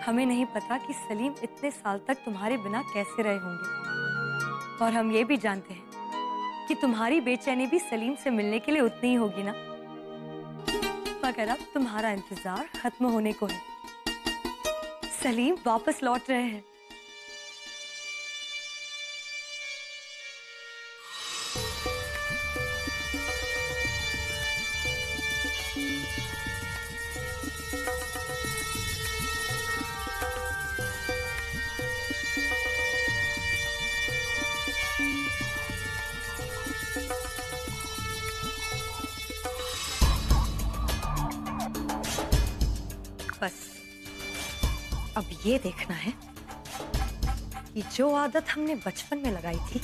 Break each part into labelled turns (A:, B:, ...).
A: हमें नहीं पता कि सलीम इतने साल तक तुम्हारे बिना कैसे रहे होंगे, और हम ये भी जानते हैं कि तुम्हारी बेचैनी भी सलीम से मिलने के लिए उतनी ही होगी ना। मगर अब तुम्हारा इंतजार खत्म होने को है। सलीम वापस लौट रहे हैं। बस अब ये देखना है कि जो आदत हमने बचपन में लगाई थी,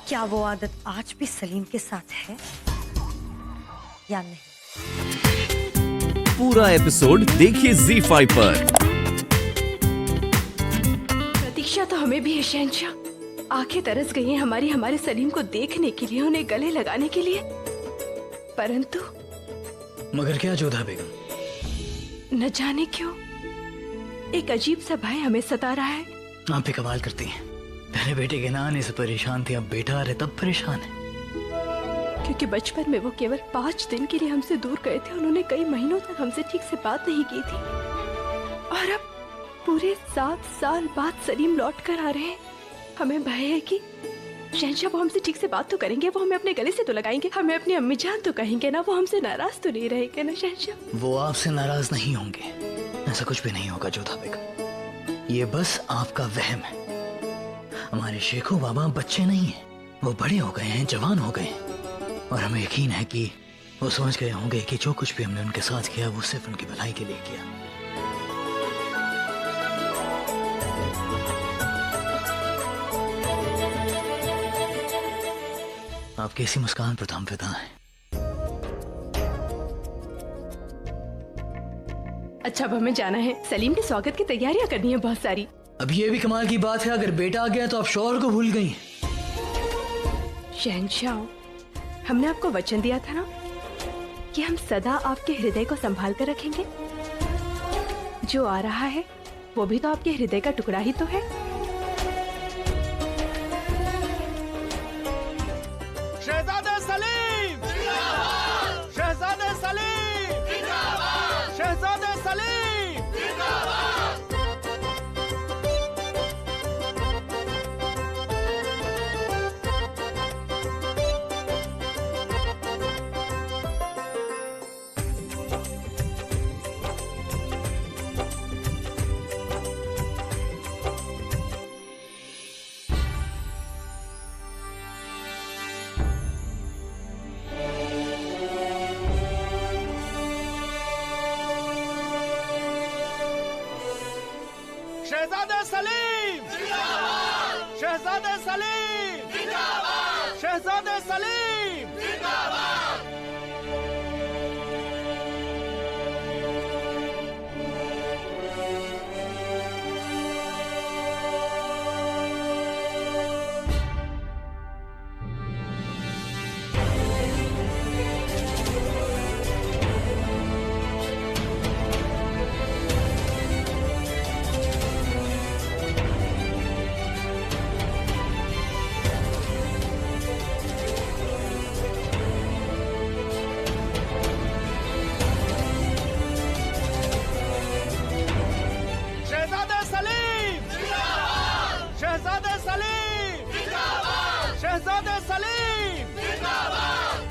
A: क्या वो आदत आज भी सलीम के साथ है या नहीं।
B: पूरा एपिसोड देखिए ZEE5 पर।
C: प्रतीक्षा तो हमें भी है शहंशाह। आंखें तरस गई हैं हमारे सलीम को देखने के लिए, उन्हें गले लगाने के लिए। परंतु
D: मगर क्या जोधा बेगम,
C: न जाने क्यों एक अजीब सा भय हमें सता रहा है।
D: आप भी कमाल करती हैं। पहले बेटे के ना आने से परेशान थी, अब बेटा आ रहे तब परेशान है।
C: क्योंकि बचपन में वो केवल 5 दिन के लिए हमसे दूर गए थे। उन्होंने कई महीनों तक हमसे ठीक से बात नहीं की थी, और अब पूरे 7 साल बाद सलीम लौट कर आ रहे हैं। हमें भय है कि शहंशाह वो हमसे ठीक से बात तो करेंगे, वो हमें अपने गले से तो लगाएंगे, हमें अपनी अम्मी जान तो कहेंगे ना, वो हमसे नाराज तो नहीं रहेंगे ना शहंशाह।
D: वो आपसे नाराज नहीं होंगे, ऐसा कुछ भी नहीं होगा जोधा बेगम। ये बस आपका वहम है। हमारे शेखो बाबा बच्चे नहीं हैं, वो बड़े हो गए हैं, जवान हो गए हैं, और हमें यकीन है कि वो समझ गए होंगे कि जो कुछ भी हमने उनके साथ किया वो सिर्फ उनकी भलाई के लिए किया। आपकी ऐसी मुस्कान पर तो हम फिदा हैं।
C: अच्छा, अब हमें जाना है। सलीम के स्वागत की तैयारियां करनी है बहुत सारी।
D: अब ये भी कमाल की बात है, अगर बेटा आ गया तो आप शौहर को भूल गई।
C: शहंशाह, हमने आपको वचन दिया था ना कि हम सदा आपके हृदय को संभाल कर रखेंगे। जो आ रहा है वो भी तो आपके हृदय का टुकड़ा ही तो है।
E: शहजादे सलीम जिंदाबाद! शहजादे सलीम जिंदाबाद! शहजादे सलीम जिंदाबाद! शहजादे सलीम जिंदाबाद! शहजादे सलीम जिंदाबाद! शहजादे सलीम जिंदाबाद! शहजादे सलीम जिंदाबाद! शहजादे सलीम जिंदाबाद! शहजादे सलीम जिंदाबाद!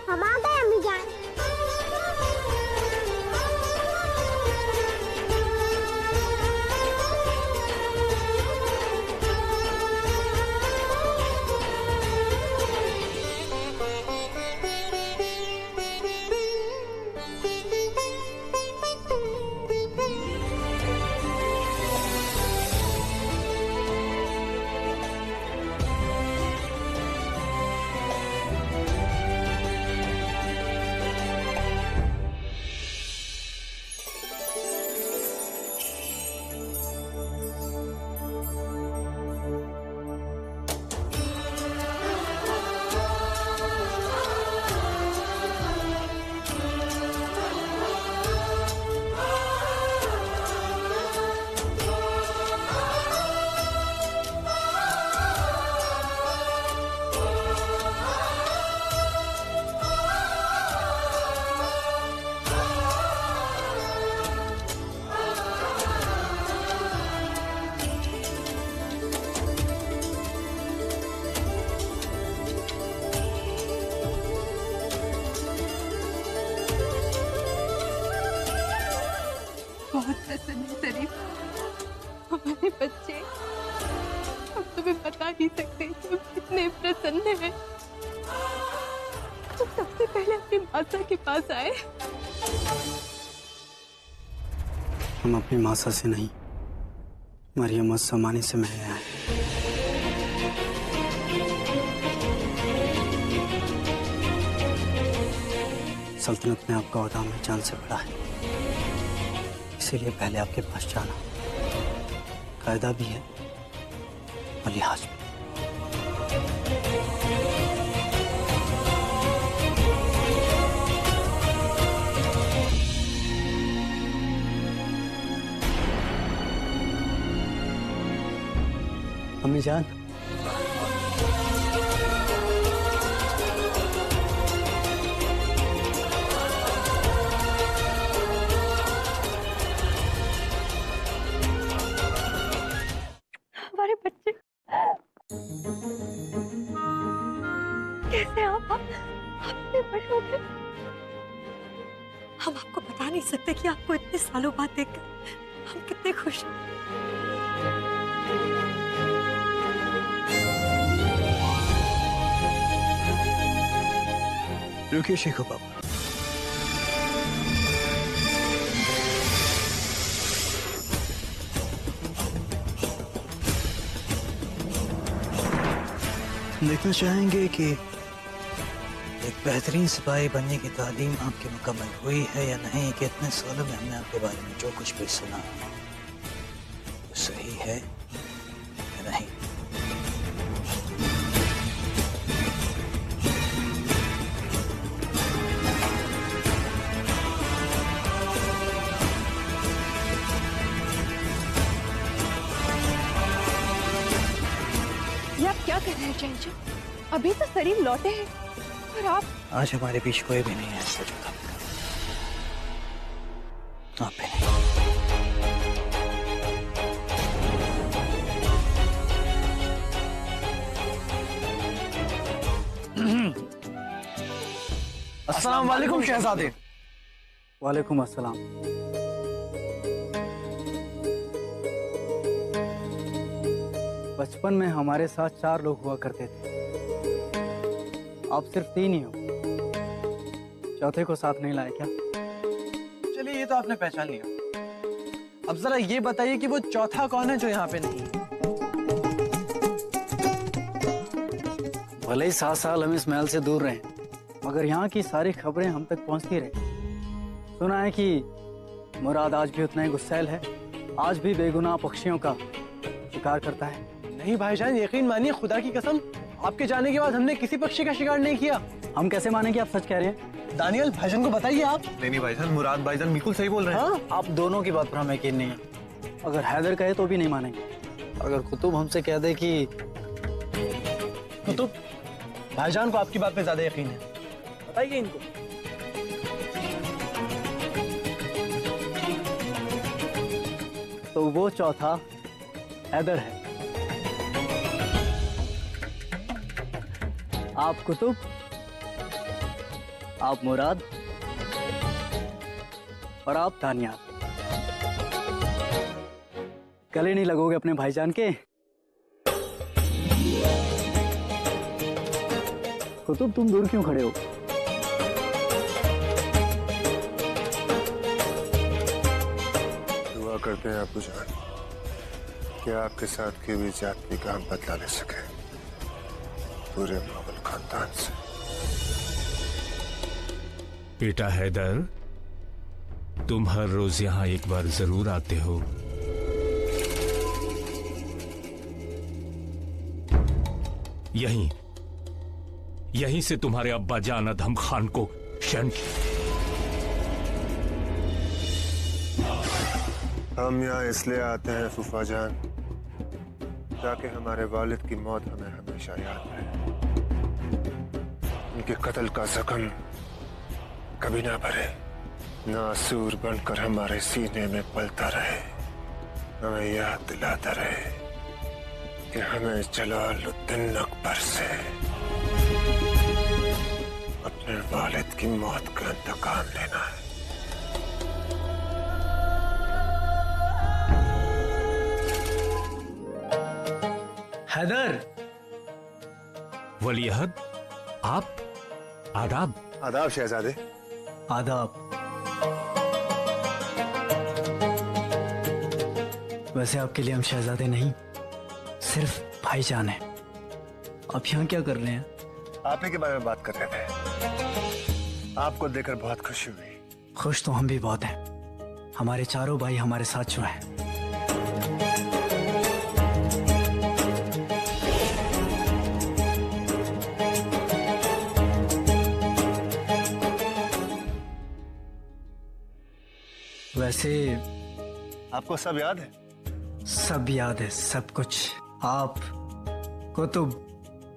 F: हम आ गए अम्मी जान।
C: बहुत पसंद है सलीम। हमारे बच्चे, हम तुम्हें बता नहीं सकते तुम कितने प्रसन्न हैं। तुम सबसे पहले अपनी माता के पास आए।
F: हम अपनी मासा से नहीं, मरियम समानी से मिलने आए। सल्तनत में आपका ओहदा में जान से बड़ा है, इसीलिए पहले आपके पास जाना कायदा भी है और लिहाज भी। अम्मी जान,
A: हमारे बच्चे कैसे आप इतने बड़े हो गए। हम आपको बता नहीं सकते कि आपको इतने सालों बाद देखकर हम कितने खुश हैं।
D: रुकिए शेखो बाबा, देखना चाहेंगे कि एक बेहतरीन सिपाही बनने की तालीम आपकी मुकम्मल हुई है या नहीं, कि इतने सालों में हमने आपके बारे में जो कुछ भी सुना वो सही है या नहीं।
C: ये आप क्या कर रहे हैं चंचल? अभी तो सलीम लौटे हैं और आप
D: आज हमारे बीच कोई भी नहीं है ऐसा जोधा बेगम, आप भी नहीं।
F: अस्सलाम वालेकुम शहजादे। वालेकुम अस्सलाम। बचपन में हमारे साथ 4 लोग हुआ करते थे, आप सिर्फ 3 ही हो। चौथे को साथ नहीं लाए क्या?
E: चलिए, ये तो आपने पहचान लिया। अब जरा ये बताइए कि वो चौथा कौन है जो यहाँ पे नहीं है?
F: भले ही 7 साल हम इस महल से दूर रहे, मगर यहाँ की सारी खबरें हम तक पहुँचती रही। सुना है कि मुराद आज भी उतना ही गुस्सैल है, आज भी बेगुनाह पक्षियों का शिकार करता है।
E: नहीं भाईजान, यकीन मानिए, खुदा की कसम, आपके जाने के बाद हमने किसी पक्षी का शिकार नहीं किया।
F: हम कैसे माने कि आप सच कह रहे हैं?
E: दानियल, भाईजान को बताइए आप।
G: नहीं भाईजान, मुराद भाईजान बिल्कुल सही बोल रहे हैं।
E: हाँ,
F: आप दोनों की बात पर हमें यकीन नहीं है। अगर हैदर कहे तो भी नहीं मानेंगे। अगर कुतुब हमसे कह दे कि
E: कुतुब, भाईजान को आपकी बात पे ज्यादा यकीन है, बताइए इनको।
F: तो वो चौथा हैदर है। आप कुतुब, आप मुराद और आप दानियाल। गले नहीं लगोगे अपने भाईजान के? कुतुब, तुम दूर क्यों खड़े हो?
G: दुआ करते हैं आपको जान कि आपके साथ की हुई जाति का हम बदला ले सके पूरे मुगल खानदान से।
B: बेटा हैदर, तुम हर रोज यहाँ एक बार जरूर आते हो। यहीं से तुम्हारे अब्बा जान अदहम खान को क्षण
G: हम यहाँ इसलिए आते हैं फूफा जान ताकि हमारे वालिद की मौत हमें हमेशा याद रहे। उनके कत्ल का जख्म कभी ना भरे, नासूर बनकर हमारे सीने में पलता रहे, हमें याद दिलाता रहे कि हमें जलालुद्दीन अकबर से अपने वालिद की मौत का इंतकाम लेना है।
F: हैदर।
B: वलीअहद, आप? आदाब।
G: आदाब शहजादे।
F: आदाब। वैसे आपके लिए हम शहजादे नहीं, सिर्फ भाईजान हैं। आप यहाँ क्या कर रहे हैं?
G: आप ही के बारे में बात कर रहे थे। आपको देखकर बहुत खुशी हुई।
F: खुश तो हम भी बहुत हैं। हमारे चारों भाई हमारे साथ जो हैं। वैसे
G: आपको सब याद है?
F: सब याद है, सब कुछ। आप, कुतुब,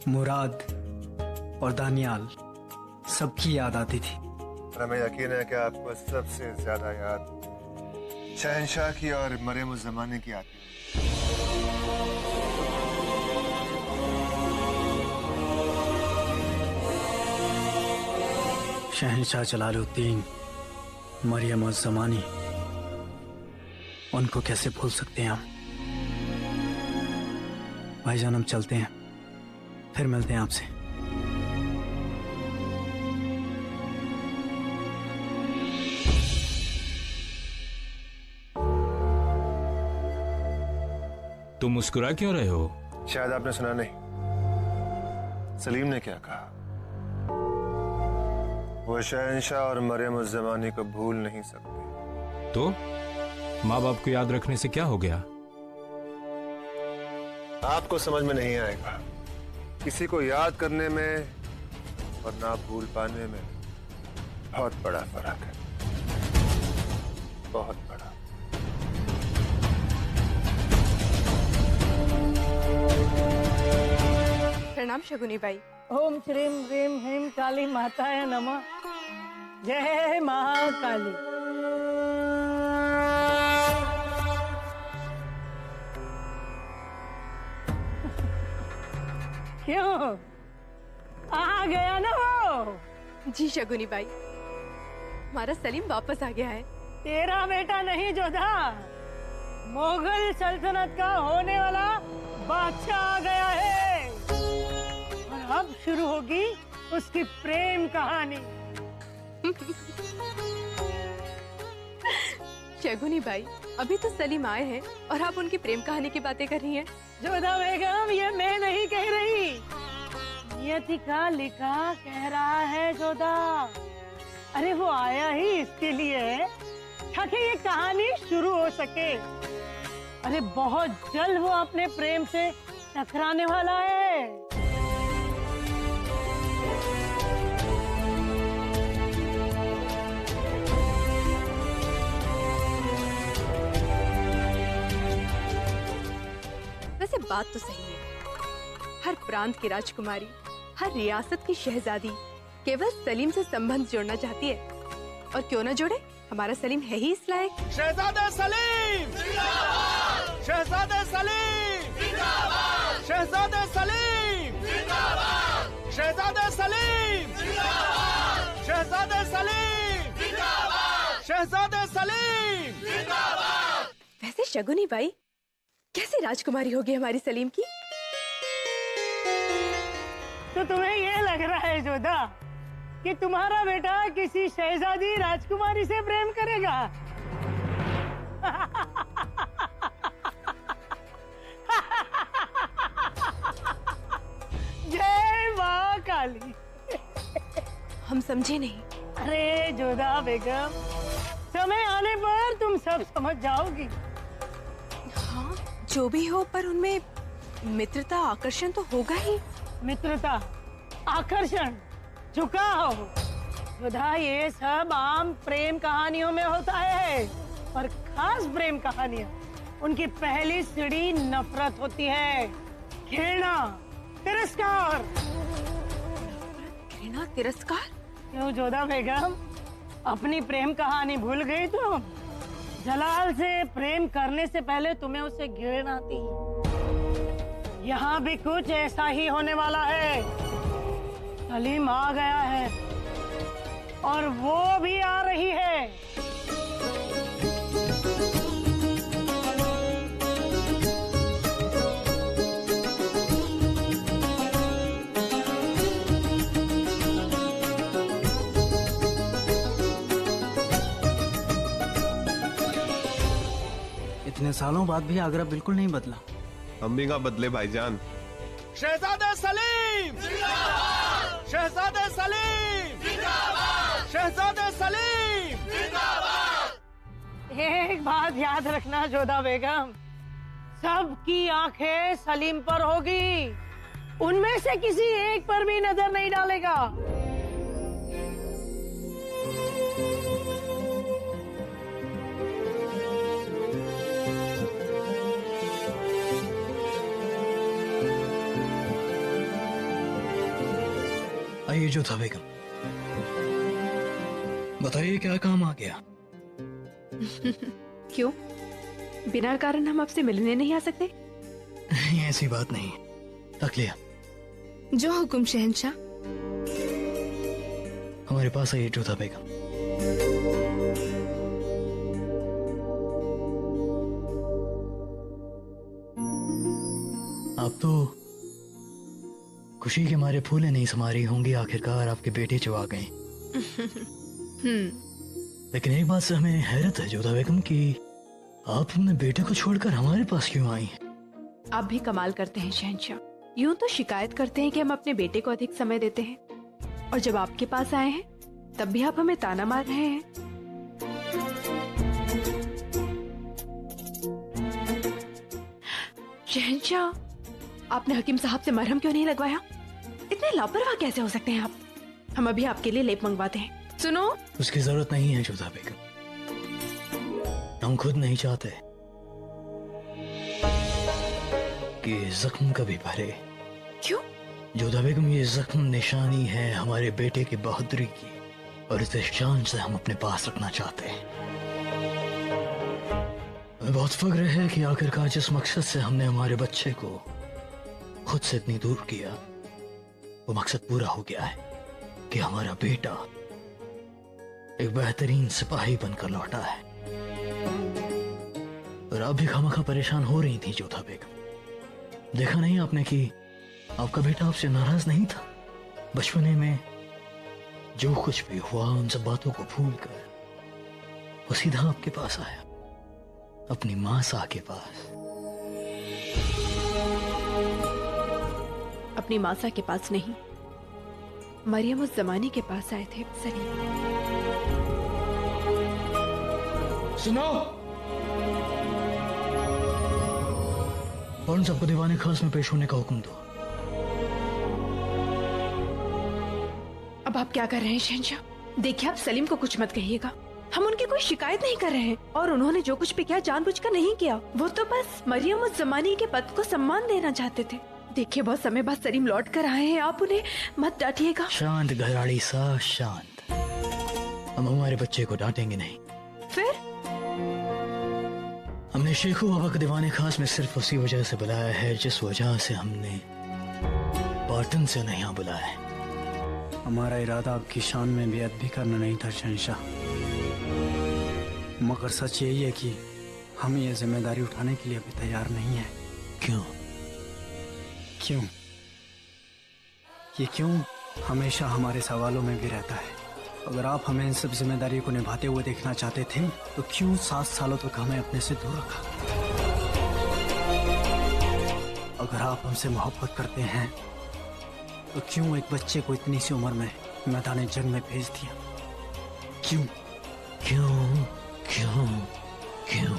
F: मुराद और दानियाल, सबकी याद आती थी।
G: और हमें यकीन है कि आपको सबसे ज्यादा याद शहंशाह की और मरियम उज़ ज़मानी की आती है।
F: शहंशाह जलालुद्दीन, मरियम उज़ ज़मानी, उनको कैसे भूल सकते हैं हम। भाईजान हम चलते हैं, फिर मिलते हैं आपसे।
B: तुम मुस्कुरा क्यों रहे हो?
G: शायद आपने सुना नहीं, सलीम ने क्या कहा। वो शहंशाह और मरियम उज़ ज़मानी को भूल नहीं सकते।
B: तो माँ बाप को याद रखने से क्या हो गया?
G: आपको समझ में नहीं आएगा। किसी को याद करने में और ना भूल पाने में बहुत बड़ा फर्क है, बहुत बड़ा।
C: प्रणाम शगुनी बाई।
H: ओम श्रीम ह्रीम ह्रीम काली माताय नमः। जय महाकाली। क्यों आ गया ना वो?
C: जी शगुनी बाई, हमारा सलीम वापस आ गया है।
H: तेरा बेटा नहीं जोधा, मुगल सल्तनत का होने वाला बादशाह आ गया है। और अब शुरू होगी उसकी प्रेम कहानी।
C: शगुनी बाई, अभी तो सलीम आए हैं और आप उनकी प्रेम कहानी की बातें कर रही हैं।
H: जोधा बेगम, ये मैं नहीं कह रही, नियति का लिखा कह रहा है जोधा। अरे वो आया ही इसके लिए है ताकि ये कहानी शुरू हो सके। अरे बहुत जल्द वो अपने प्रेम से टकराने वाला है।
C: वैसे बात तो सही है, हर प्रांत की राजकुमारी, हर रियासत की शहजादी केवल सलीम से संबंध जोड़ना चाहती है। और क्यों ना जोड़े, हमारा सलीम है ही इस लायक।
E: शहजादा सलीम जिंदाबाद! शहजादा सलीम जिंदाबाद! शहजादा सलीम जिंदाबाद! शहजादा सलीम जिंदाबाद! शहजादा सलीम जिंदाबाद! शहजादा सलीम जिंदाबाद!
C: वैसे शगुनी बाई, कैसी राजकुमारी होगी हमारी सलीम की?
H: तो तुम्हें ये लग रहा है जोधा कि तुम्हारा बेटा किसी शहजादी राजकुमारी से प्रेम करेगा? जय माँ काली।
C: हम समझे नहीं।
H: अरे जोधा बेगम, समय आने पर तुम सब समझ जाओगी।
C: हाँ, जो भी हो, पर उनमें मित्रता आकर्षण तो होगा ही।
H: मित्रता, आकर्षण, झुकाव, जोधा, ये सब आम प्रेम कहानियों में होता है। पर खास प्रेम कहानियां, उनकी पहली सीढ़ी नफरत होती है। घृणा, तिरस्कार।
C: घृणा, तिरस्कार?
H: क्यों जोधा बेगम, अपनी प्रेम कहानी भूल गई तुम? जलाल से प्रेम करने से पहले तुम्हें उससे घृणा थी। यहाँ भी कुछ ऐसा ही होने वाला है। सलीम आ गया है और वो भी आ रही है।
F: इतने सालों बाद भी आगरा बिल्कुल नहीं बदला।
G: अम्बिका बदले भाईजान।
E: शहजादे सलीम जिंदाबाद! शहजादे सलीम जिंदाबाद! शहजादे सलीम जिंदाबाद!
H: एक बात याद रखना जोधा बेगम, सबकी आंखें सलीम पर होगी, उनमें से किसी एक पर भी नजर नहीं डालेगा।
D: आइए जोधा बेगम, बताइए क्या काम आ गया?
C: क्यों, बिना कारण हम आपसे मिलने नहीं आ सकते?
D: ऐसी बात नहीं, रख लिया।
I: जो हुकुम शहंशाह।
D: हमारे पास आइए जोधा बेगम। आप तो खुशी के मारे फूले नहीं समा रही होंगी, आखिरकार आपके बेटे जो आ गए। लेकिन एक बात से हमें हैरत है जोधा बेगम कि आप अपने बेटे को छोड़कर हमारे पास क्यों आई हैं?
C: आप भी कमाल करते हैं शहंशाह, यूं तो शिकायत करते हैं कि हम अपने बेटे को अधिक समय देते हैं, और जब आपके पास आए हैं तब भी आप हमें ताना मार रहे हैं। शहंशाह, आपने हकीम साहब से मरहम क्यों नहीं लगवाया? इतने लापरवाह कैसे हो सकते हैं आप? हम अभी आपके लिए लेप मंगवाते हैं। सुनो,
D: उसकी जरूरत नहीं है जोधा बेगम, हम खुद नहीं चाहते कि जख्म कभी भरे।
C: क्यों?
D: जोधा बेगम, ये जख्म निशानी है हमारे बेटे की बहादुरी की, और इसे शान से हम अपने पास रखना चाहते हैं। हमें बहुत फख्र है कि आखिरकार जिस मकसद से हमने हमारे बच्चे को खुद से इतनी दूर किया, वो मकसद पूरा हो गया है कि हमारा बेटा एक बेहतरीन सिपाही बनकर लौटा है। और आप भी खामखा परेशान हो रही थी जोधा बेगम। देखा नहीं आपने कि आपका बेटा आपसे नाराज नहीं था? बचपने में जो कुछ भी हुआ उन सब बातों को भूलकर वो सीधा आपके पास आया, अपनी मां सा के पास।
C: अपनी मासा के पास नहीं, मरियम उस जमाने के पास आए थे सलीम।
D: सुनो, फौरन सबको दीवाने खास में पेश होने का हुक्म दो।
C: अब आप क्या कर रहे हैं शहंशाह? देखिए, आप सलीम को कुछ मत कहिएगा, हम उनकी कोई शिकायत नहीं कर रहे हैं, और उन्होंने जो कुछ भी किया जानबूझकर नहीं किया। वो तो बस मरियम उस जमाने के पद को सम्मान देना चाहते थे। देखिए, बहुत समय बाद सलीम लौट कर आए हैं, आप उन्हें मत डांटिएगा।
D: शांत घराड़ी सा, शांत। हम हमारे बच्चे को डांटेंगे नहीं।
C: फिर
D: हमने शेखू बाबा को दीवाने खास में सिर्फ उसी वजह से बुलाया है जिस वजह से हमने पाटन से नहीं बुलाया है।
F: हमारा इरादा आपकी शान में बेअदबी भी करना नहीं था शहंशाह, मगर सच यही है कि हम ये जिम्मेदारी उठाने के लिए अभी तैयार नहीं है।
D: क्यों?
F: क्यों? ये क्यों हमेशा हमारे सवालों में भी रहता है। अगर आप हमें इन सब जिम्मेदारी को निभाते हुए देखना चाहते थे तो क्यों 7 सालों तक हमें अपने से दूर रखा? अगर आप हमसे मोहब्बत करते हैं तो क्यों एक बच्चे को इतनी सी उम्र में मैदान जंग में भेज दिया? क्यों?
D: क्यों? क्यों? क्यों?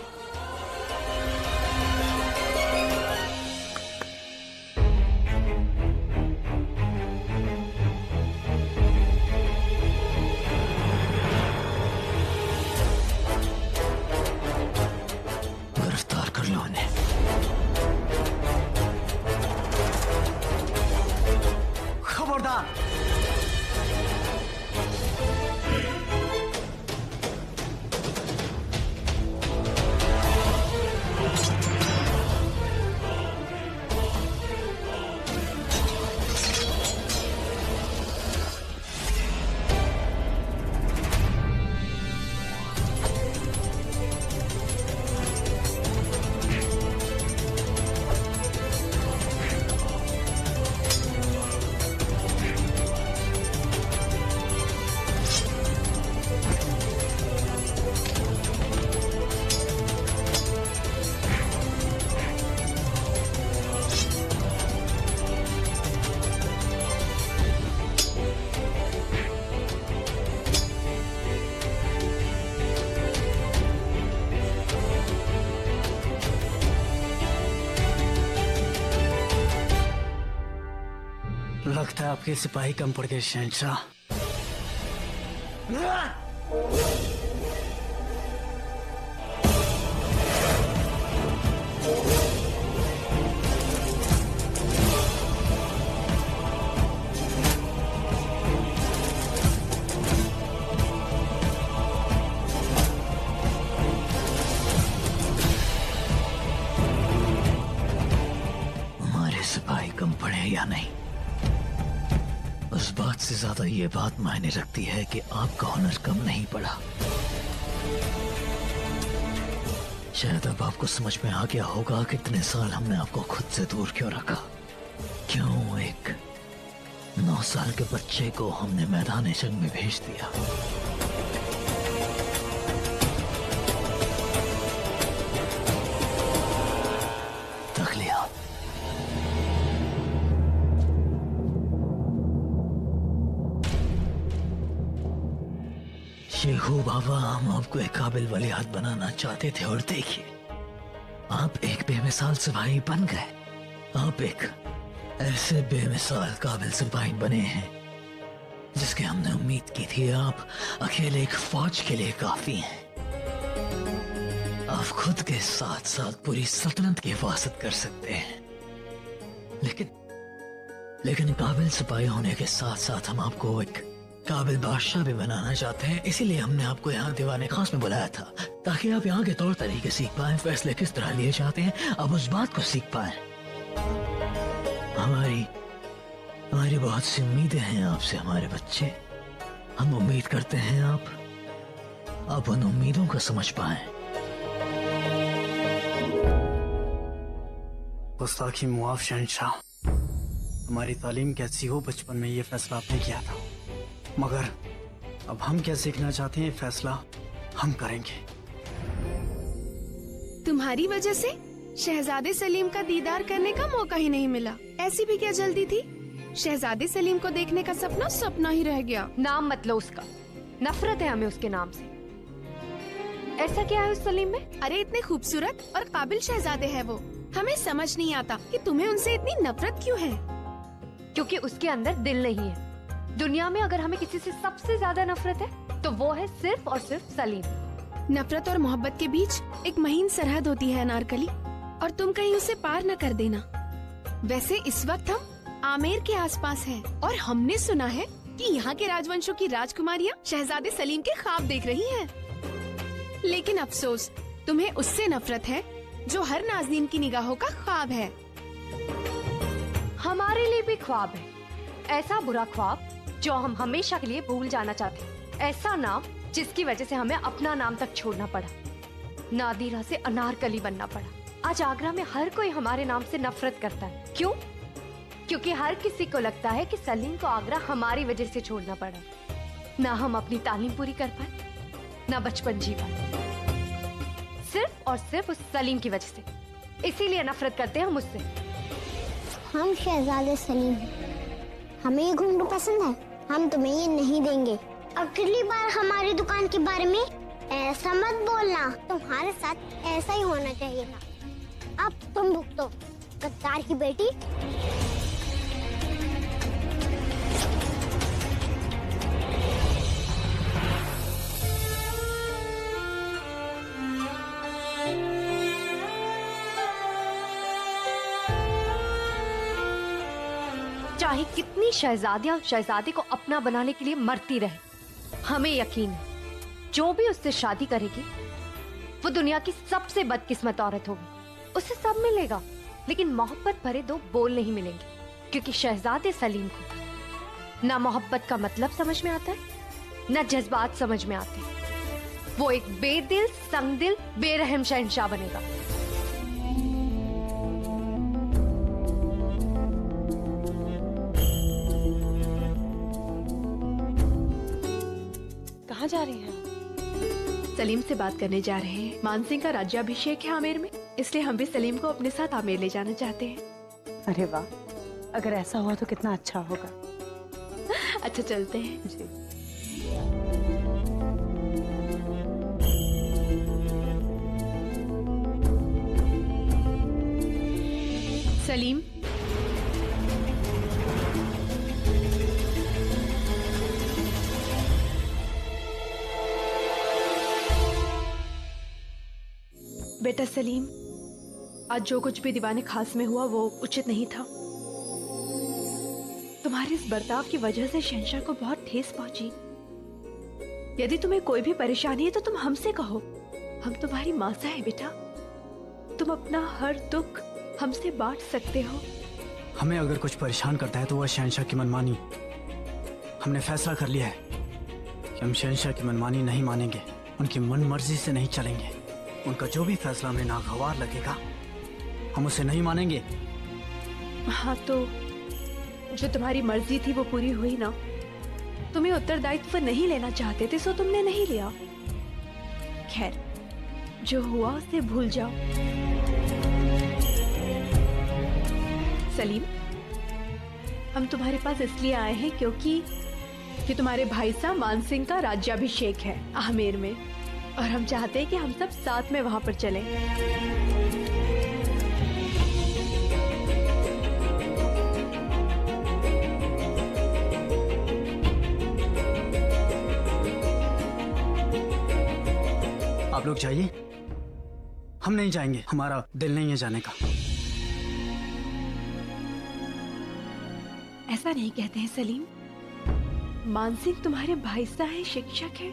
D: गिरफ्तार कर लो उन्हें।
F: खबरदार! लगता है आपके सिपाही कम पड़ गए शहंशाह।
D: हमारे सिपाही कम पड़े या नहीं, उस बात से ज्यादा ये बात मायने रखती है कि आपका हुनर कम नहीं पड़ा। शायद अब आपको समझ में आ गया होगा कि इतने साल हमने आपको खुद से दूर क्यों रखा, क्यों एक 9 साल के बच्चे को हमने मैदान जंग में भेज दिया। तक लिया। शेखू बाबा, हम आपको एक काबिल वलीअहद बनाना चाहते थे और देखिए, आप एक बेमिसाल सिपाही बन गए। आप एक ऐसे बेमिसाल काबिल सिपाही बने हैं जिसके हमने उम्मीद की थी। आप अकेले एक फौज के लिए काफी हैं। आप खुद के साथ साथ पूरी सल्तनत की हिफाजत कर सकते हैं, लेकिन काबिल सिपाही होने के साथ साथ हम आपको एक काबिल बादशाह भी बनाना चाहते हैं। इसीलिए हमने आपको यहाँ दीवाने खास में बुलाया था, ताकि आप यहाँ के तौर तरीके सीख पाएं, फैसले किस तरह लिए जाते हैं, अब उस बात को सीख पाएं। हमारी बहुत सी उम्मीदें हैं आपसे हमारे बच्चे। हम उम्मीद करते हैं आप उन उम्मीदों को समझ पाएं।
F: गुस्ताखी मुआफ शहंशाह, हमारी तालीम कैसी हो बचपन में ये फैसला आपने किया था, मगर अब हम क्या सीखना चाहते हैं फैसला हम करेंगे।
I: तुम्हारी वजह से शहजादे सलीम का दीदार करने का मौका ही नहीं मिला। ऐसी भी क्या जल्दी थी? शहजादे सलीम को देखने का सपना सपना ही रह गया।
J: नाम मत लो उसका, नफरत है हमें उसके नाम से। ऐसा क्या है उस सलीम में?
I: अरे इतने खूबसूरत और काबिल शहजादे हैं वो। हमें समझ नहीं आता कि तुम्हें उनसे इतनी नफरत क्यों है।
J: क्योंकि उसके अंदर दिल नहीं है। दुनिया में अगर हमें किसी से सबसे ज्यादा नफरत है तो वो है सिर्फ और सिर्फ सलीम।
I: नफरत और मोहब्बत के बीच एक महीन सरहद होती है अनारकली, और तुम कहीं उसे पार न कर देना। वैसे इस वक्त हम आमेर के आसपास हैं और हमने सुना है कि यहाँ के राजवंशों की राजकुमारियाँ शहजादे सलीम के ख्वाब देख रही हैं। लेकिन अफसोस, तुम्हें उससे नफरत है जो हर नाज़नीन की निगाहों का ख्वाब है।
J: हमारे लिए भी ख्वाब है, ऐसा बुरा ख्वाब जो हम हमेशा के लिए भूल जाना चाहते हैं। ऐसा नाम जिसकी वजह से हमें अपना नाम तक छोड़ना पड़ा, नादिरा से अनारकली बनना पड़ा। आज आगरा में हर कोई हमारे नाम से नफरत करता है। क्यों? क्योंकि हर किसी को लगता है कि सलीम को आगरा हमारी वजह से छोड़ना पड़ा। ना हम अपनी तालीम पूरी कर पाए, ना बचपन जी पाए, सिर्फ और सिर्फ उस सलीम की वजह से। इसीलिए नफरत करते हैं हम उससे।
K: हम शहजादे सलीम हैं, हमें ये घुंघरू पसंद है, हम तुम्हें ये नहीं देंगे। अगली बार हमारी दुकान के बारे में ऐसा मत बोलना, तुम्हारे साथ ऐसा ही होना चाहिए था। अब तुम भुगतो, गद्दार की बेटी।
J: चाहे कितनी शहजादियां शहजादे को अपना बनाने के लिए मरती रहे, हमें यकीन है जो भी उससे शादी करेगी वो दुनिया की सबसे बदकिस्मत औरत होगी। उसे सब मिलेगा, लेकिन मोहब्बत भरे 2 बोल नहीं मिलेंगे, क्योंकि शहजादे सलीम को ना मोहब्बत का मतलब समझ में आता है, ना जज्बात समझ में आते हैं। वो एक बेदिल, संगदिल, बेरहम शहंशाह बनेगा।
C: कहाँ जा रही हैं? सलीम से बात करने जा रहे हैं। मानसिंह का राज्याभिषेक है आमेर में, इसलिए हम भी सलीम को अपने साथ आमेर ले जाना चाहते हैं।
L: अरे वाह, अगर ऐसा हुआ तो कितना अच्छा होगा।
C: अच्छा चलते हैं
L: जी।
I: सलीम,
C: बेटा सलीम, आज जो कुछ भी दीवाने खास में हुआ वो उचित नहीं था। तुम्हारे इस बर्ताव की वजह से शहंशाह को बहुत ठेस पहुंची। यदि तुम्हें कोई भी परेशानी है तो तुम हमसे कहो, हम तुम्हारी मासा है बेटा। तुम अपना हर दुख हमसे बांट सकते हो।
F: हमें अगर कुछ परेशान करता है तो वह शहंशाह की मनमानी। हमने फैसला कर लिया है कि हम शहंशाह की मनमानी नहीं मानेंगे, उनकी मन मर्जी से नहीं चलेंगे। उनका जो भी फैसला हमें नागवार लगेगा हम उसे नहीं मानेंगे।
C: हाँ, तो जो तुम्हारी मर्जी थी वो पूरी हुई ना। तुम्हें उत्तरदायित्व नहीं लेना चाहते थे सो तुमने नहीं लिया। खैर, जो हुआ उसे भूल जाओ। सलीम, हम तुम्हारे पास इसलिए आए हैं क्योंकि तुम्हारे भाई साहब मान सिंह का राज्याभिषेक है आमेर में, और हम चाहते हैं कि हम सब साथ में वहां पर चलें।
F: आप लोग जाइए, हम नहीं जाएंगे, हमारा दिल नहीं है जाने का।
C: ऐसा नहीं कहते हैं सलीम। मान सिंह तुम्हारे भाई साहब हैं, शिक्षक हैं।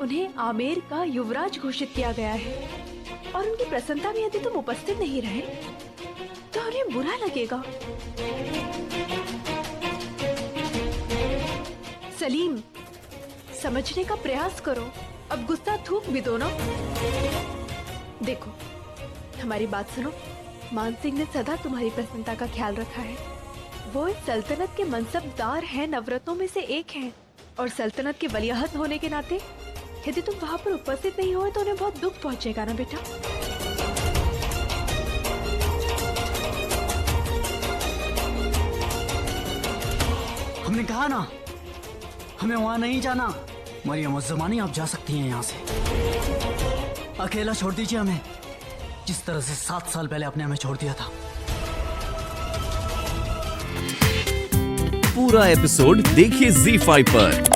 C: उन्हें आमेर का युवराज घोषित किया गया है, और उनकी प्रसन्नता में यदि तुम उपस्थित नहीं रहे तो उन्हें बुरा लगेगा। सलीम, समझने का प्रयास करो, अब गुस्सा थूक भी दो ना। देखो, हमारी बात सुनो। मान सिंह ने सदा तुम्हारी प्रसन्नता का ख्याल रखा है। वो इस सल्तनत के मनसबदार हैं, नवरत्नों में से एक हैं, और सल्तनत के वलीअहद होने के नाते यदि तुम वहां पर उपस्थित नहीं हो तो उन्हें बहुत दुख पहुंचेगा ना बेटा।
F: हमने कहा ना, हमें वहां नहीं जाना। मरियम उज़्ज़मानी, आप जा सकती हैं यहाँ से। अकेला छोड़ दीजिए हमें, जिस तरह से 7 साल पहले आपने हमें छोड़ दिया था।
M: पूरा एपिसोड देखिए ZEE5 पर।